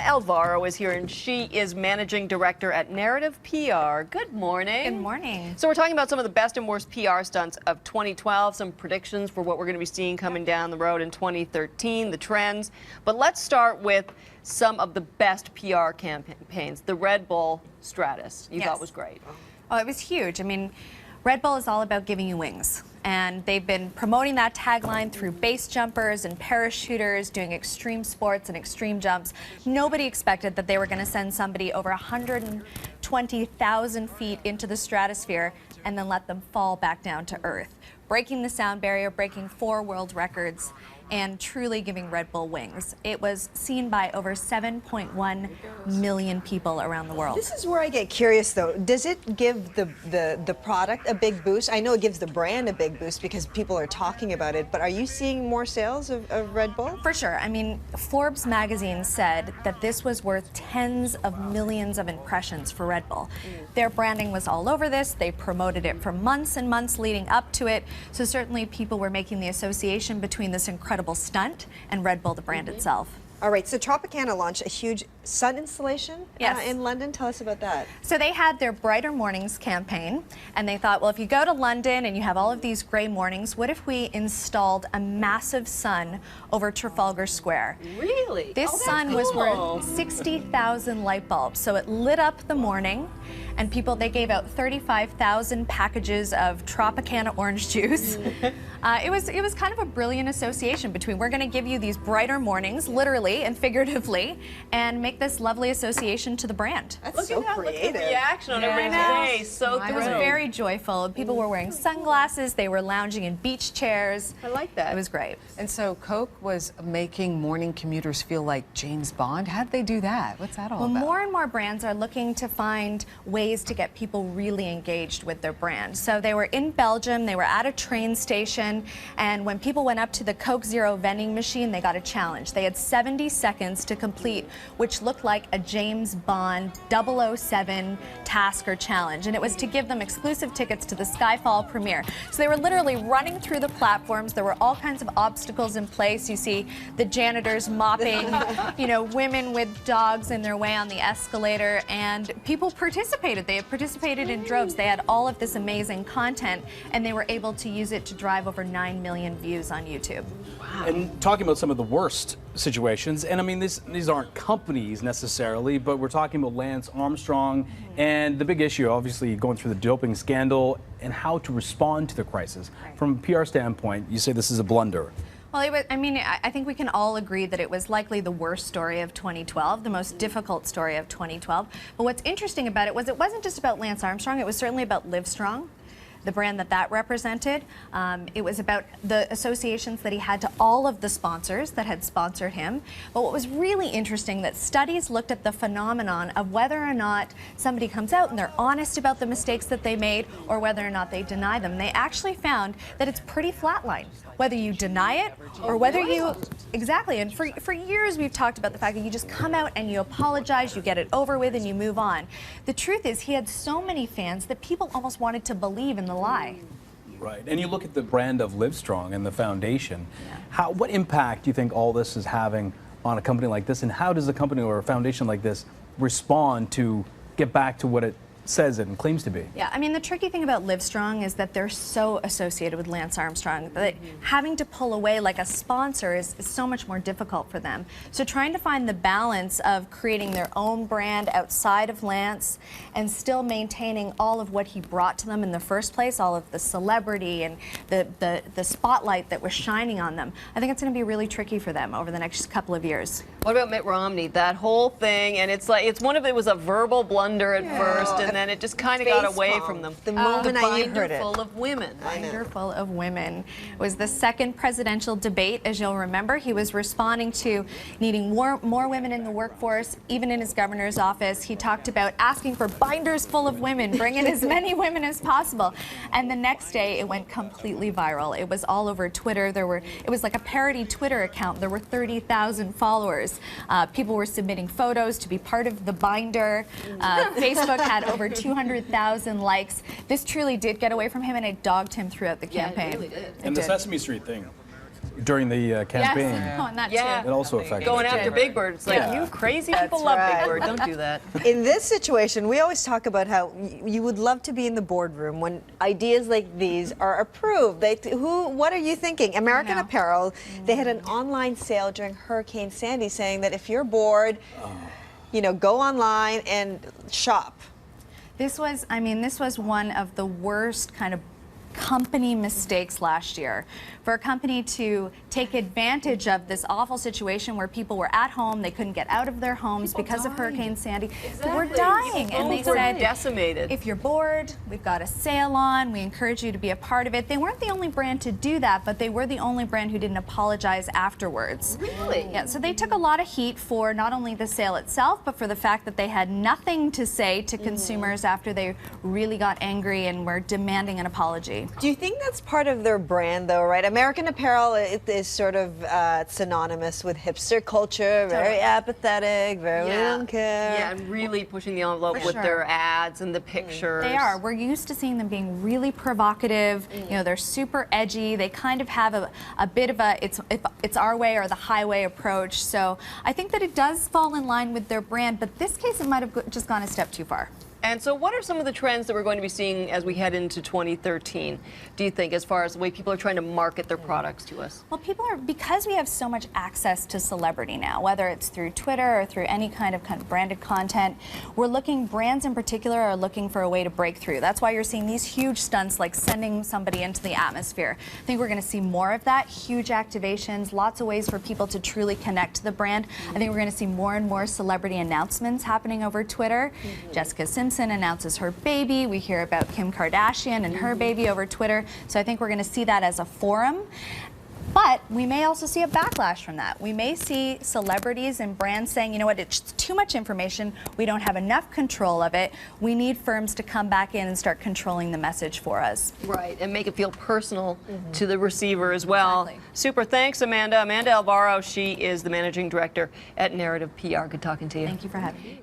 Alvaro is here, and she is Managing Director at Narrative PR. Good morning. Good morning. So we're talking about some of the best and worst PR stunts of 2012, some predictions for what we're going to be seeing coming down the road in 2013, the trends. But let's start with some of the best PR campaigns. The Red Bull Stratus, you thought was great. Oh, it was huge. I mean, Red Bull is all about giving you wings. And they've been promoting that tagline through base jumpers and parachuters, doing extreme sports and extreme jumps. Nobody expected that they were going to send somebody over 120,000 feet into the stratosphere and then let them fall back down to Earth, breaking the sound barrier, breaking 4 world records, and truly giving Red Bull wings. It was seen by over 7.1 million people around the world. This is where I get curious, though. Does it give the product a big boost? I know it gives the brand a big boost because people are talking about it, but are you seeing more sales of Red Bull? For sure. I mean, Forbes magazine said that this was worth tens of millions of impressions for Red Bull. Their branding was all over this. They promoted it for months and months leading up to it. So certainly people were making the association between this incredible stunt and Red Bull, the brand itself. All right, so Tropicana launched a huge sun installation in London. Tell us about that. So they had their Brighter Mornings campaign, and they thought, well, if you go to London and you have all of these gray mornings, what if we installed a massive sun over Trafalgar Square? Really? This sun was worth 60,000 light bulbs, so it lit up the morning, and they gave out 35,000 packages of Tropicana orange juice. It was kind of a brilliant association between we're going to give you these brighter mornings, literally and figuratively, and make this lovely association to the brand. That's so creative. Look at the reaction on everybody's face. So it was very joyful. People were wearing sunglasses. They were lounging in beach chairs. I like that. It was great. And so Coke was making morning commuters feel like James Bond. How did they do that? What's that all about? Well, more and more brands are looking to find ways to get people really engaged with their brand. So they were in Belgium. They were at a train station. And when people went up to the Coke Zero vending machine, they got a challenge. They had 70 seconds to complete, which looked like a James Bond 007 task or challenge. And it was to give them exclusive tickets to the Skyfall premiere. So they were literally running through the platforms. There were all kinds of obstacles in place. You see the janitors mopping, women with dogs in their way on the escalator, and people participated. They participated in droves. They had all of this amazing content, and they were able to use it to drive over 9 million views on YouTube. Wow. And talking about some of the worst situations, and I mean, these aren't companies necessarily, but we're talking about Lance Armstrong and the big issue, obviously, going through the doping scandal and how to respond to the crisis. From a PR standpoint, you say this is a blunder. Well, I think we can all agree that it was likely the worst story of 2012, the most difficult story of 2012. But what's interesting about it wasn't just about Lance Armstrong, it was certainly about Livestrong, the brand that represented. It was about the associations that he had to all of the sponsors that had sponsored him. But what was really interesting, that studies looked at the phenomenon of whether or not somebody comes out and they're honest about the mistakes that they made or whether or not they deny them. They actually found that it's pretty flatline, whether you deny it or whether you... Exactly, and for years we've talked about the fact that you just come out and you apologize, you get it over with, and you move on. The truth is he had so many fans that people almost wanted to believe in the lie. Right, and you look at the brand of Livestrong and the foundation. What impact do you think all this is having on a company like this, and how does a company or a foundation like this respond to get back to what it says it and claims to be? Yeah, I mean, the tricky thing about Livestrong is that they're so associated with Lance Armstrong that having to pull away like a sponsor is so much more difficult for them. So trying to find the balance of creating their own brand outside of Lance and still maintaining all of what he brought to them in the first place, all of the celebrity and the spotlight that was shining on them, I think it's going to be really tricky for them over the next couple of years. What about Mitt Romney? That whole thing, and it was a verbal blunder at first, and then it just kind of got away from them. The moment I heard it. Full of women. Binder full of women. It was the second presidential debate, as you'll remember. He was responding to needing more women in the workforce, even in his governor's office. He talked about asking for binders full of women, bring in as many women as possible. And the next day, it went completely viral. It was all over Twitter. It was like a parody Twitter account. There were 30,000 followers. People were submitting photos to be part of the binder. Facebook had over 200,000 likes. This truly did get away from him, and it dogged him throughout the campaign. Yeah, it really did. And the Sesame Street thing. during the campaign. Yes, on that Yeah. too. It also affected Going it. after Big Bird. It's like, Yeah. you crazy That's people love right. Big Bird. Don't do that. In this situation, we always talk about how you would love to be in the boardroom when ideas like these are approved. What are you thinking? American know. Apparel, they had an online sale during Hurricane Sandy saying that if you're bored, go online and shop. This was one of the worst kind of company mistakes last year. For a company to take advantage of this awful situation where people were at home, they couldn't get out of their homes because of Hurricane Sandy. They were dying, and they Homes were said, decimated. if you're bored, we've got a sale on. We encourage you to be a part of it. They weren't the only brand to do that, but they were the only brand who didn't apologize afterwards. Really? Yeah, so they took a lot of heat for not only the sale itself, but for the fact that they had nothing to say to consumers after they really got angry and were demanding an apology. Do you think that's part of their brand, though, right? American Apparel is sort of synonymous with hipster culture, very apathetic, very we don't care. Yeah, and really pushing the envelope For with sure. their ads and the pictures. They are. We're used to seeing them being really provocative. They're super edgy. They kind of have a bit of a it's our way or the highway approach. So I think that it does fall in line with their brand, but this case it might have just gone a step too far. And so what are some of the trends that we're going to be seeing as we head into 2013, do you think, as far as the way people are trying to market their products to us? Well, because we have so much access to celebrity now, whether it's through Twitter or through any kind of branded content, brands in particular are looking for a way to break through. That's why you're seeing these huge stunts like sending somebody into the atmosphere. I think we're going to see more of that, huge activations, lots of ways for people to truly connect to the brand. I think we're going to see more and more celebrity announcements happening over Twitter. Jessica Simpson announces her baby. We hear about Kim Kardashian and her baby over Twitter. So I think we're going to see that as a forum. But we may also see a backlash from that. We may see celebrities and brands saying, you know what, it's too much information. We don't have enough control of it. We need firms to come back in and start controlling the message for us. Right, and make it feel personal to the receiver as well. Exactly. Super, thanks, Amanda. Amanda Alvaro, she is the managing director at Narrative PR. Good talking to you. Thank you for having me.